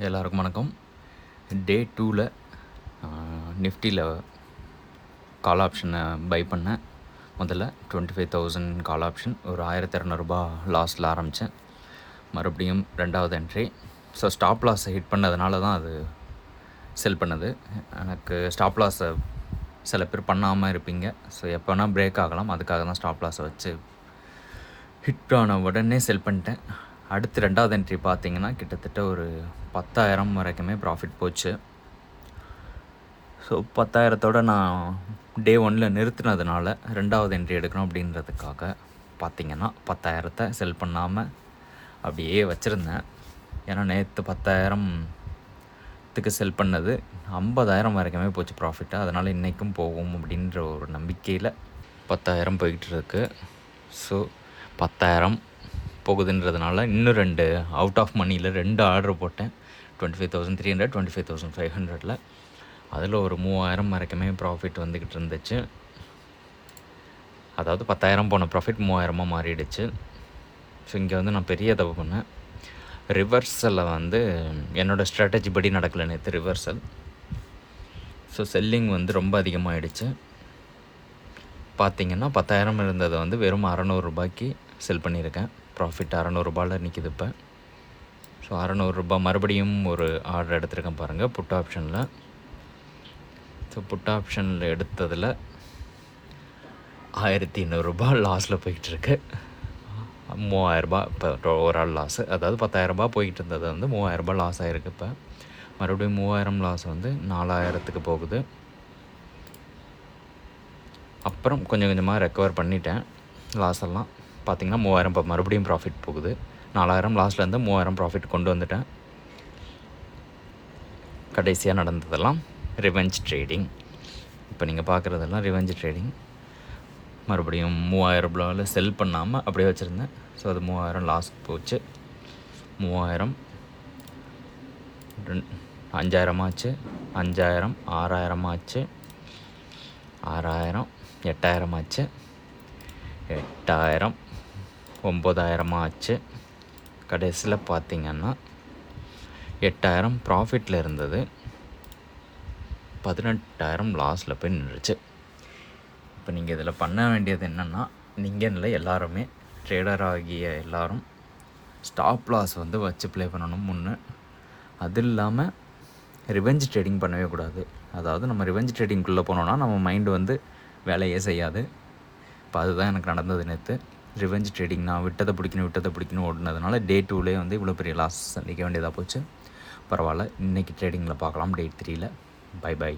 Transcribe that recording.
எல்லாருக்கும் வணக்கம். டே 2ல் நிஃப்டியில் கால் ஆப்ஷனை பை பண்ணேன். முதல்ல 25,000 கால் ஆப்ஷன் ஒரு 1,200 லாஸில் ஆரம்பித்தேன். மறுபடியும் ரெண்டாவது என்ட்ரி. ஸோ ஸ்டாப் லாஸை ஹிட் பண்ணதுனால தான் அது செல் பண்ணது. எனக்கு ஸ்டாப் லாஸை சில பேர் பண்ணாமல் இருப்பீங்க. ஸோ எப்போ வேணால் பிரேக் ஆகலாம், அதுக்காக தான் ஸ்டாப் லாஸை வச்சு ஹிட் ஆன உடனே செல் பண்ணிட்டேன். அடுத்து ரெண்டாவது என்ட்ரி பார்த்தீங்கன்னா கிட்டத்தட்ட ஒரு 10,000 வரைக்குமே ப்ராஃபிட் போச்சு. ஸோ 10,000 நான் டே 1ல் நிறுத்தினதுனால ரெண்டாவது என்ட்ரி எடுக்கணும் அப்படின்றதுக்காக பார்த்திங்கன்னா 10,000 செல் பண்ணாமல் அப்படியே வச்சுருந்தேன். ஏன்னா நேற்று 10,000த்துக்கு செல் பண்ணது 50,000 வரைக்குமே போச்சு ப்ராஃபிட்டு. அதனால் இன்றைக்கும் போகும் அப்படின்ற ஒரு நம்பிக்கையில் 10,000 போய்கிட்டு இருக்கு. ஸோ 10,000 போகுதுன்றதுனால இன்னும் 2 அவுட் ஆஃப் மணியில் 2 ஆர்டர் போட்டேன். 25,300 25,500ல். அதில் ஒரு 3,000 வரைக்குமே ப்ராஃபிட் வந்துக்கிட்டு இருந்துச்சு. அதாவது 10,000 போன ப்ராஃபிட் 3,000 மாறிடுச்சு. ஸோ இங்கே நான் பெரிய தப்பு பண்ணேன். ரிவர்சலில் என்னோடய ஸ்ட்ராட்டஜி படி நடக்கலை நேற்று ரிவர்சல். ஸோ செல்லிங் ரொம்ப அதிகமாகிடுச்சு. பார்த்திங்கன்னா 10,000 இருந்ததை வெறும் 600 செல் பண்ணியிருக்கேன். ப்ராஃபிட் 600 நிற்கிது இப்போ. ஸோ 600 மறுபடியும் ஒரு ஆர்டர் எடுத்திருக்கேன் பாருங்கள் புட் ஆப்ஷனில். ஸோ புட் ஆப்ஷனில் எடுத்ததில் 1,800 லாஸில் போய்கிட்டுருக்கு. 3,000 இப்போ ஒரு ஆள் லாஸு. அதாவது 10,000 போய்கிட்டு இருந்தது 3,000 லாஸ் ஆகிருக்கு. இப்போ மறுபடியும் 3,000 லாஸ் 4,000த்துக்கு போகுது. அப்புறம் கொஞ்சம் கொஞ்சமாக ரெக்கவர் பண்ணிட்டேன் லாஸ் எல்லாம். பார்த்திங்கன்னா 3,000 இப்போ மறுபடியும் ப்ராஃபிட் போகுது. 4,000 லாஸ்ட்லேருந்து 3,000 ப்ராஃபிட் கொண்டு வந்துட்டேன். கடைசியாக நடந்ததெல்லாம் ரிவெஞ்ச் ட்ரேடிங். இப்போ நீங்கள் பார்க்குறதெல்லாம் ரிவெஞ்ச் ட்ரேடிங். மறுபடியும் 3,000 செல் பண்ணாமல் அப்படியே வச்சுருந்தேன். ஸோ அது 3,000 லாஸ் போச்சு. 3,000 5,000 ஆச்சு, 5,000 6,000 ஆச்சு, 6,000 8,000 ஆச்சு, 8,000 9,000 ஆச்சு. கடைசியில் பார்த்திங்கன்னா 8,000 ப்ராஃபிட்டில் இருந்தது, 18,000 லாஸில் போய் நின்றுச்சு. இப்போ நீங்கள் இதில் பண்ண வேண்டியது என்னென்னா, நீங்கள் இல்லை எல்லாருமே ட்ரேடர் ஆகிய எல்லோரும் ஸ்டாப் லாஸ் வச்சு ப்ளே பண்ணணும் முன்னே. அது இல்லாமல் ரிவெஞ்ச் ட்ரேடிங் பண்ணவே கூடாது. அதாவது நம்ம ரிவெஞ்ச் ட்ரேடிங்குள்ளே போனோன்னா நம்ம மைண்டு வேலையே செய்யாது. இப்போ அதுதான் எனக்கு நடந்தது நேற்று. ரிவெஞ்ச் ட்ரேடிங் நான் விட்டதை பிடிக்கணும் ஓடினதுனால டே 2லே இவ்வளோ பெரிய லாஸ் சந்திக்க வேண்டியதாக போச்சு. பரவாயில்ல, இன்றைக்கி ட்ரேடிங்கில் பார்க்கலாம் டே 3ல். பை.